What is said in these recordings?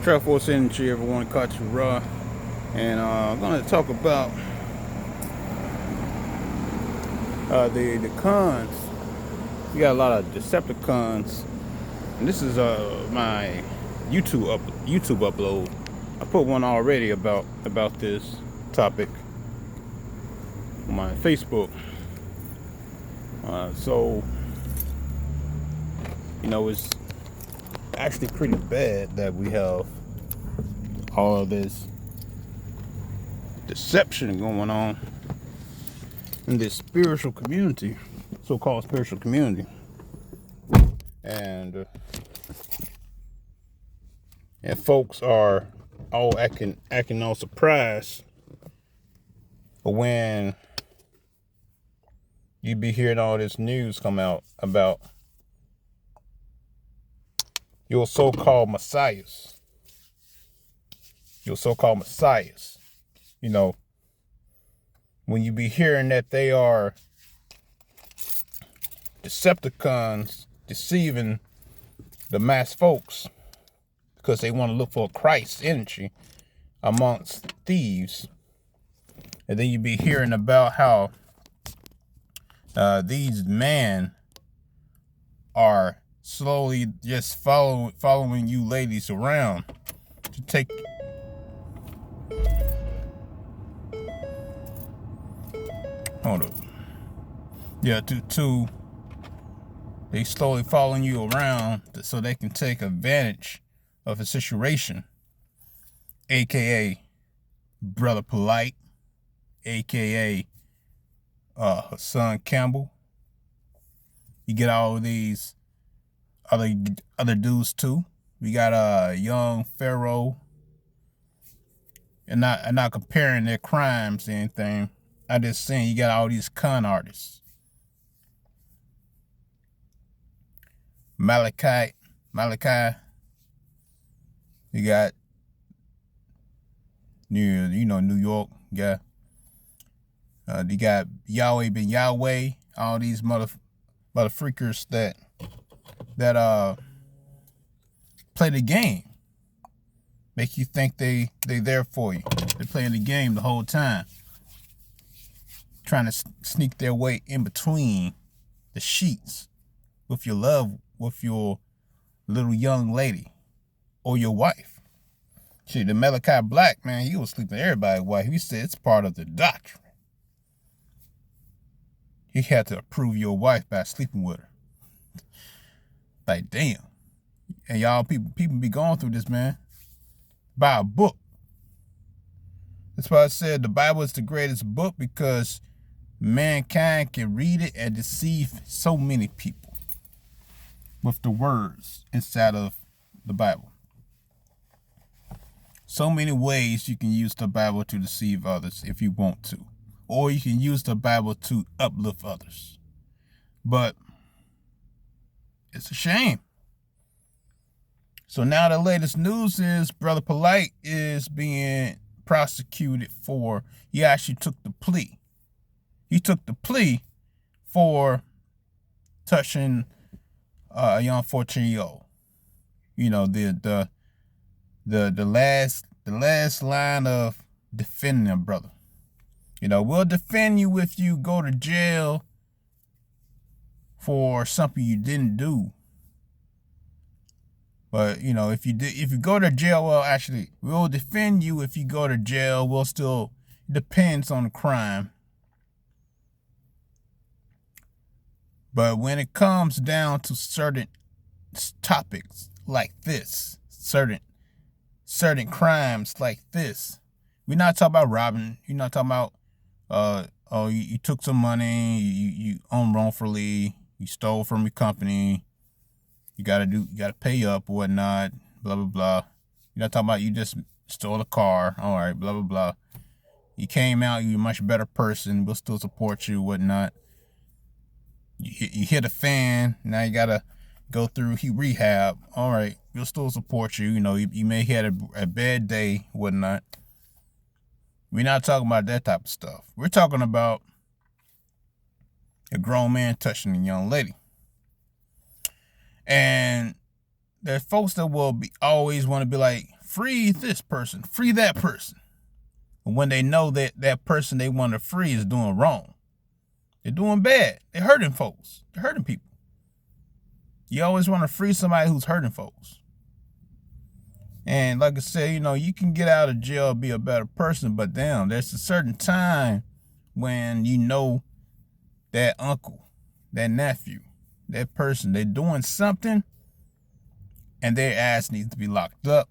Force Energy, everyone. Caught you raw. And I'm going to talk about the cons. You got a lot of Decepticons. And this is my YouTube upload. I put one already about this topic on my Facebook. So, it's actually pretty bad that we have all of this deception going on in this spiritual community, so-called spiritual community. And folks are all acting all surprised when you be hearing all this news come out about your so-called messiahs. When you be hearing that they are Decepticons deceiving the mass folks because they want to look for Christ's energy amongst thieves. And then you be hearing about how these men are slowly just following you ladies around to take they slowly following you around so they can take advantage of a situation, aka Brother Polight, aka Hassan Campbell. You get all of these other dudes too. We got young Pharaoh, and not comparing their crimes or anything. I just saying you got all these con artists. Malachi. You got New York. Yeah. You got Yahweh Ben Yahweh. All these mother freakers that play the game. Make you think they there for you. They're playing the game the whole time, trying to sneak their way in between the sheets with your little young lady or your wife. See, the Malachi Black, man, he was sleeping with everybody's wife. He said it's part of the doctrine. He had to approve your wife by sleeping with her. Like, damn. And y'all people be going through this, man. Buy a book. That's why I said the Bible is the greatest book, because mankind can read it and deceive so many people with the words inside of the Bible. So many ways you can use the Bible to deceive others if you want to. Or you can use the Bible to uplift others. But it's a shame. So now the latest news is Brother Polight is being prosecuted for, he actually took the plea. He took the plea for touching a young 14-year-old. The last line of defending a brother. We'll defend you if you go to jail for something you didn't do. But if you go to jail, well, actually, we'll defend you if you go to jail. We'll still, depends on the crime. But when it comes down to certain topics like this, certain crimes like this, we're not talking about robbing. You're not talking about you took some money, you owned wrongfully, you stole from your company, you gotta pay up or whatnot, blah blah blah. You're not talking about you just stole a car, all right, blah blah blah. You came out, you're a much better person, we'll still support you, whatnot. You hit a fan, now you gotta go through rehab, all right, we'll still support you. You may have had a bad day, whatnot. We're not talking about that type of stuff. We're talking about a grown man touching a young lady. And there's folks that will always want to be like, free this person, free that person. And when they know that that person they want to free is doing wrong, they're doing bad. They're hurting folks. They're hurting people. You always want to free somebody who's hurting folks. And like I said, you can get out of jail and be a better person, but damn, there's a certain time when you know that uncle, that nephew, that person, they're doing something and their ass needs to be locked up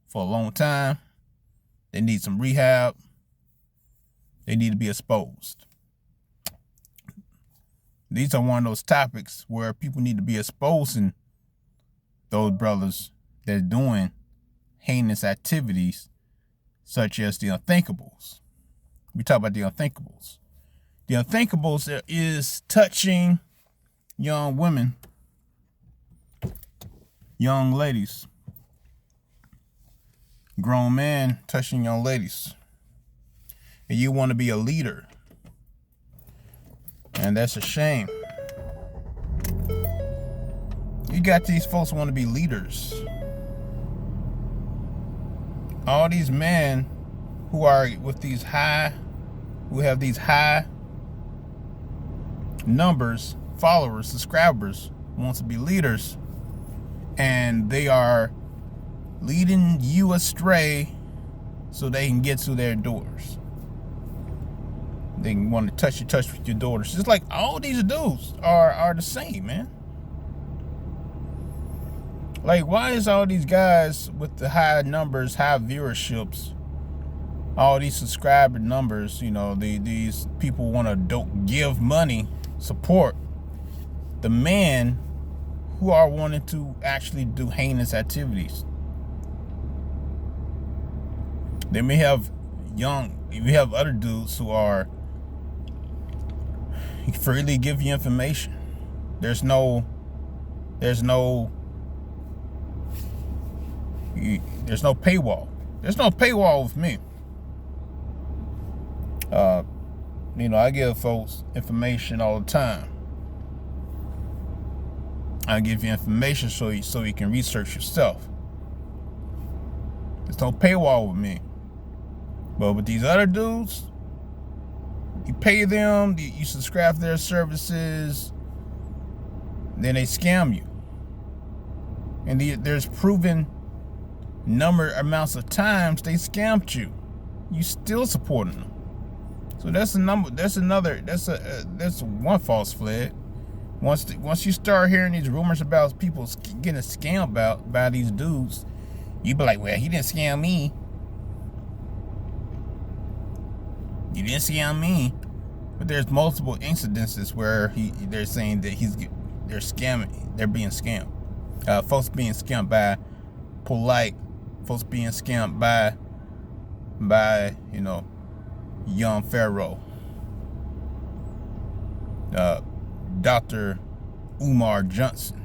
for a long time. They need some rehab. They need to be exposed. These are one of those topics where people need to be exposing those brothers that are doing heinous activities such as the unthinkables. We talk about the unthinkables. The unthinkables is touching young women, young ladies, grown men touching young ladies. And you want to be a leader. And that's a shame. You got these folks who want to be leaders. All these men who are with who have these high numbers, followers, subscribers, wants to be leaders, and they are leading you astray so they can get to their daughters. They want to touch with your daughters. Just like all these dudes are the same, man. Like, why is all these guys with the high numbers, high viewerships, all these subscriber numbers, these people want to give money, support the men who are wanting to actually do heinous activities? Then we have other dudes who are freely give you information. There's no paywall. There's no paywall with me. I give folks information all the time. I give you information so you can research yourself. There's no paywall with me. But with these other dudes, you pay them, you subscribe to their services, then they scam you. And there's proven amounts of times they scammed you. You still supporting them. So that's one false flag. Once you start hearing these rumors about people getting scammed by these dudes, you be like, well, he didn't scam me. You didn't scam me. But there's multiple incidences where they're saying that they're scamming. They're being scammed. Folks being scammed by Polight. Folks being scammed by young Pharaoh. Dr. Umar Johnson.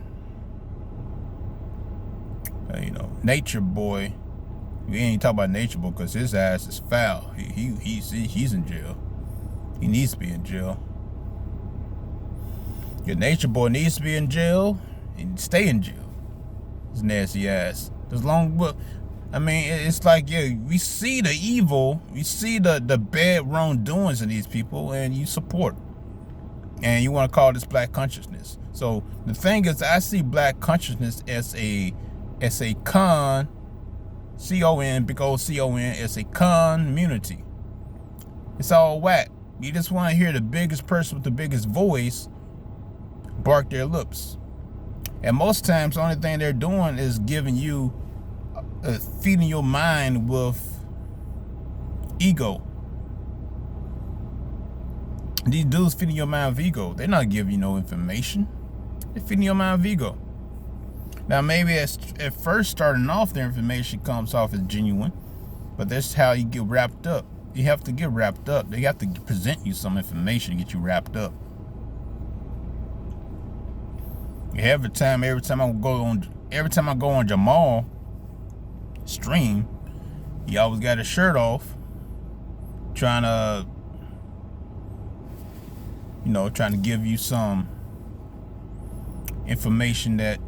Nature Boy. We ain't talking about Nature Boy because his ass is foul. He's in jail. He needs to be in jail. Your Nature Boy needs to be in jail and stay in jail. His nasty ass. It's like, we see the evil, we see the bad wrongdoings in these people, and you support them. And you want to call this black consciousness. So the thing is, I see black consciousness as a C-O-N, big old C-O-N, as a community. It's all whack. You just want to hear the biggest person with the biggest voice bark their lips. And most times, the only thing they're doing is giving you, feeding your mind with ego. These dudes feeding your mind with ego. They're not giving you no information. They're feeding your mind with ego. Now, maybe at first starting off, their information comes off as genuine, but that's how you get wrapped up. You have to get wrapped up. They have to present you some information to get you wrapped up. Every time I go on Jamaal stream, he always got his shirt off, trying to give you some information that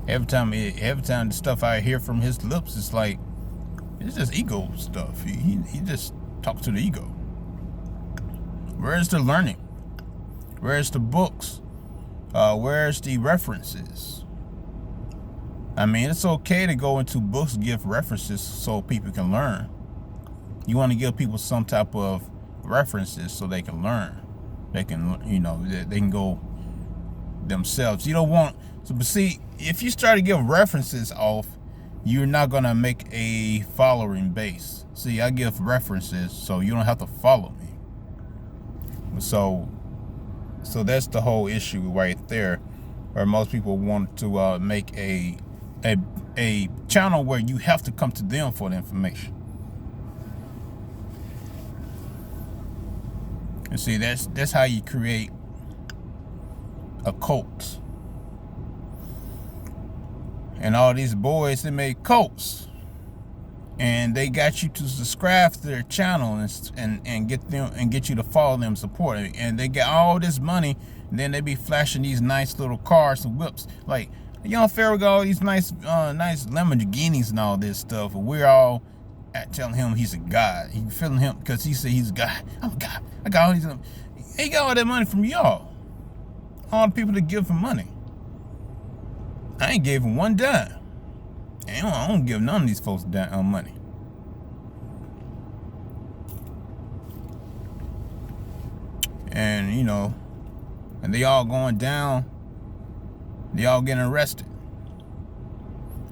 Every time the stuff I hear from his lips, it's like, it's just ego stuff. He just talks to the ego. Where's the learning? Where's the books? Where's the references? I mean, it's okay to go into books, give references so people can learn. You want to give people some type of references so they can learn. They can, they can go themselves. You don't want, but see, if you start to give references off, you're not going to make a following base. See, I give references so you don't have to follow me. So that's the whole issue right there, where most people want to make a channel where you have to come to them for the information. And see, that's how you create a cult. And all these boys, they made cults, and they got you to subscribe to their channel and get you to follow them, support it. And they get all this money, and then they be flashing these nice little cars and whips. Like, Pharaoh got all these nice Lamborghinis and all this stuff, and we're all telling him he's a god. He feeling him because he said he's a god. I'm a god. I got all these. He got all that money from y'all, all the people that give him money. I ain't gave him one dime. I don't give none of these folks money. And and they all going down. They all getting arrested.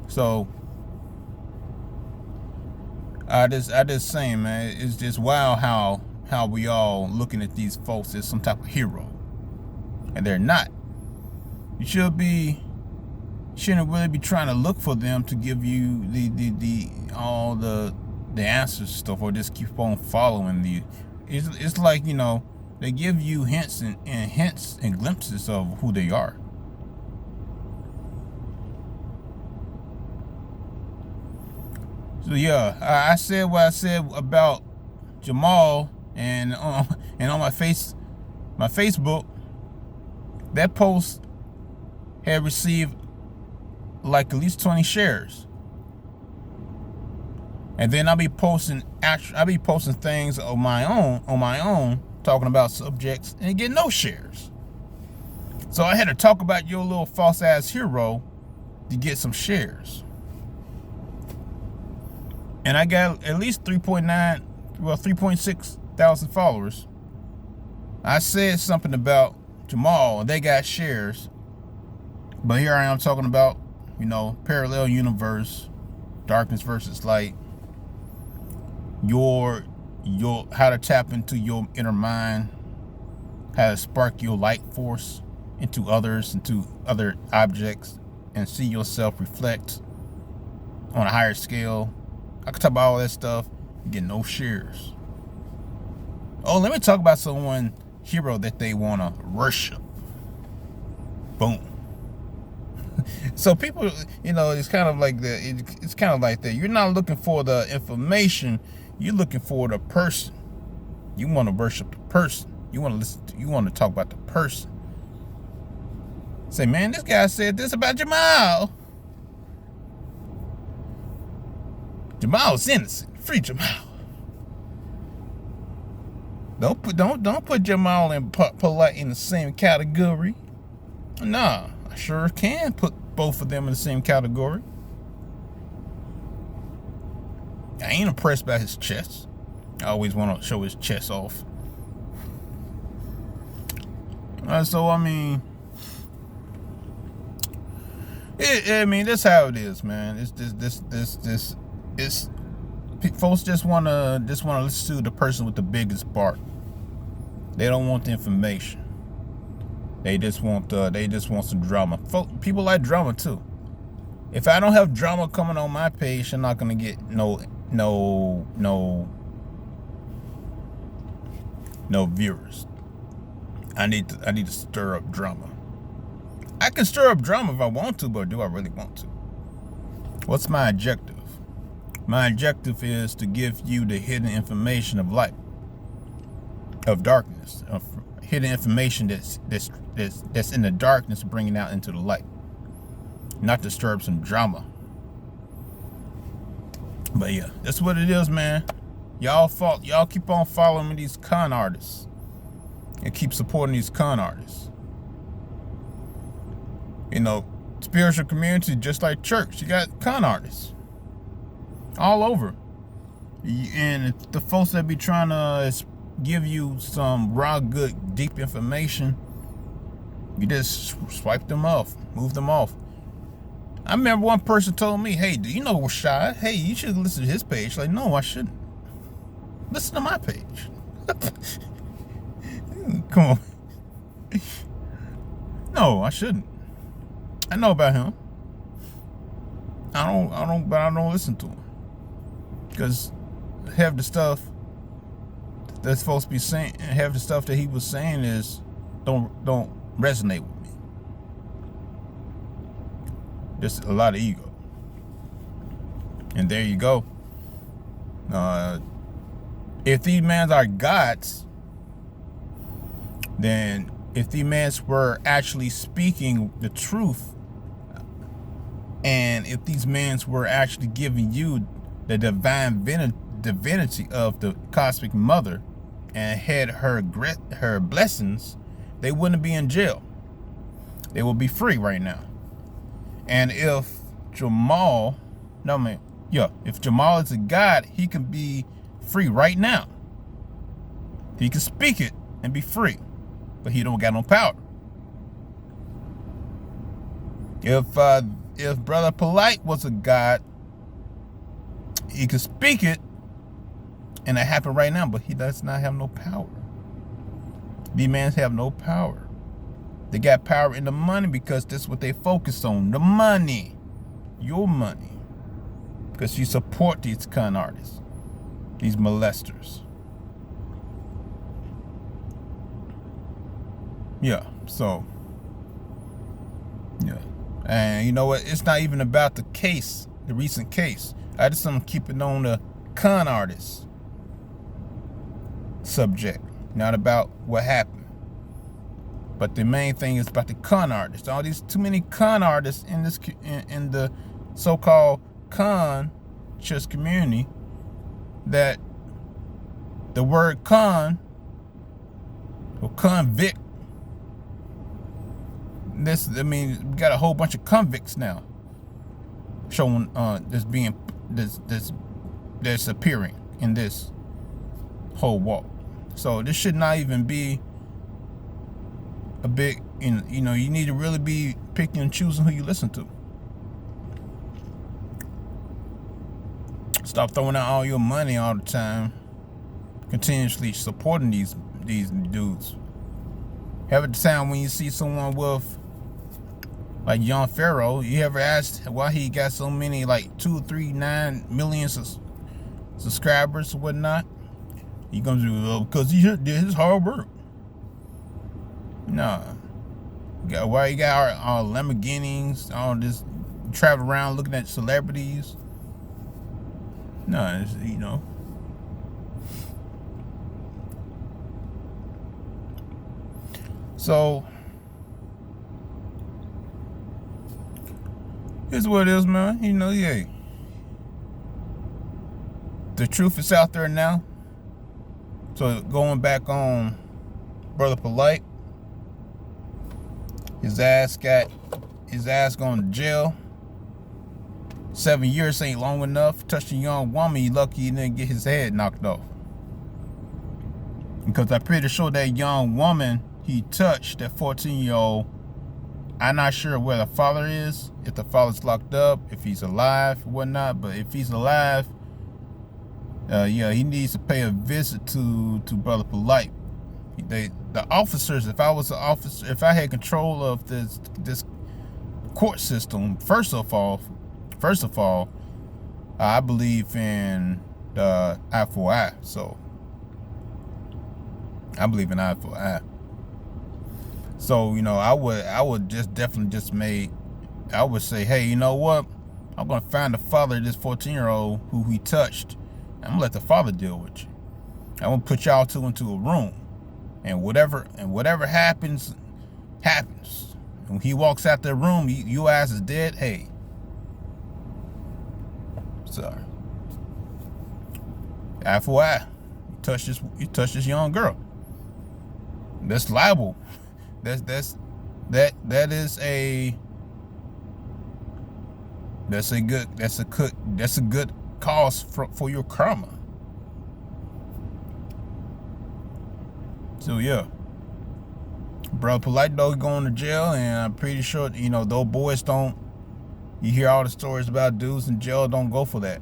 So I just saying, man, it's just wild how we all looking at these folks as some type of hero, and they're not. You shouldn't really be trying to look for them to give you all the answers stuff, or just keep on following the. It's like, they give you hints and glimpses of who they are. So yeah, I said what I said about Jamaal, and on my Facebook, that post had received like at least 20 shares. And then I'll be posting things on my own, talking about subjects, and get no shares. So I had to talk about your little false ass hero to get some shares. And I got at least 3.6 thousand followers. I said something about Jamaal, and they got shares. But here I am talking about, parallel universe, darkness versus light, your how to tap into your inner mind, how to spark your light force into others, into other objects, and see yourself reflect on a higher scale. I could talk about all that stuff and get no shares. Oh, let me talk about someone hero that they want to worship. Boom. So people, it's kind of like that. It's kind of like that. You're not looking for the information. You're looking for the person. You want to worship the person. You want to listen. You want to talk about the person. Say, man, this guy said this about Jamaal. Jamaal's innocent. Free Jamaal. Don't put Jamaal and Polight in the same category. Nah, I sure can put both of them in the same category. I ain't impressed by his chest. I always want to show his chest off. So I mean, that's how it is, man. It's folks just wanna listen to the person with the biggest bark. They don't want the information. They just want some drama. People like drama too. If I don't have drama coming on my page, I'm not gonna get no viewers. I need to stir up drama. I can stir up drama if I want to, but do I really want to? What's my objective? My objective is to give you the hidden information of light, of darkness, of hidden information that's in the darkness, bringing out into the light. not to stir up some drama. But yeah, that's what it is, man. Y'all keep on following these con artists and keep supporting these con artists. You know, spiritual community, just like church, you got con artists all over. And the folks that be trying to give you some raw, good, deep information, you just swipe them off, move them off. I remember one person told me, hey, do you know Rashad? Hey, you should listen to his page. Like, no, I shouldn't. Listen to my page. Come on. No, I shouldn't. I know about him. I don't listen to him. Because half the stuff that's supposed to be saying, and half the stuff that he was saying is don't resonate with me. Just a lot of ego. And there you go. If these men are gods, then if these men were actually speaking the truth, and if these men were actually giving you the divine divinity of the cosmic mother and had her blessings, they wouldn't be in jail. They would be free right now. And if Jamaal, if Jamaal is a god, he can be free right now. He can speak it and be free, but he don't got no power. If Brother Polight was a god, he could speak it and it happened right now, but he does not have no power. These men have no power. They got power in the money because that's what they focus on. The money. Your money. Because you support these con artists. These molesters. Yeah, so. Yeah. And you know what? It's not even about the case, the recent case. I just want to keep it on the con artists subject. Not about what happened. But the main thing is about the con artists. All these too many con artists in this in the so-called con-cious community, that the word con or convict. We got a whole bunch of convicts now showing that's appearing in this whole walk. So this should not even be a big, you need to really be picking and choosing who you listen to. Stop throwing out all your money all the time, continuously supporting these dudes. Have a time when you see someone with, like John Pharaoh, you ever asked why he got so many, like 2, 3, 9 million subscribers or whatnot? He comes to, because he did his hard work. Nah. Why you got all Lamborghinis, all this, travel around looking at celebrities? No, it's, So, here's what it is, man. Yeah. The truth is out there now. So, going back on Brother Polight, his ass going to jail. 7 years ain't long enough. Touched a young woman, he lucky he didn't get his head knocked off. Because I'm pretty sure that young woman he touched, that 14-year-old, I'm not sure where the father is, if the father's locked up, if he's alive, whatnot. But if he's alive, he needs to pay a visit to Brother Polight. The officers, if I was an officer, if I had control of this court system, first of all, I believe in the eye for eye. So I believe in eye for eye. So I would I would say, hey, you know what? I'm gonna find the father of this 14-year-old who he touched. I'm gonna let the father deal with you. I'm gonna put y'all two into a room, and whatever happens, happens. When he walks out the room, your ass is dead. Hey, sorry. Eye for eye. You touched this young girl. That's libel. That's a good cause for your karma. So yeah, Brother Polight though going to jail, and I'm pretty sure those boys don't. You hear all the stories about dudes in jail don't go for that.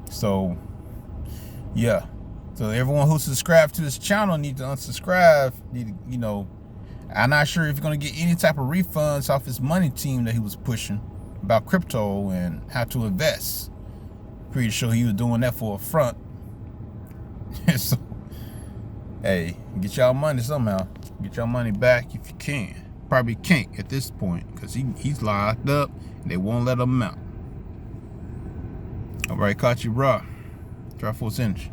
So yeah, so everyone who subscribed to this channel need to unsubscribe. I'm not sure if you're gonna get any type of refunds off his money team that he was pushing about crypto and how to invest. Pretty sure he was doing that for a front. So, hey, get y'all money somehow. Get y'all money back if you can. Probably can't at this point because he's locked up and they won't let him out. All right, caught you raw. Try 4 cents.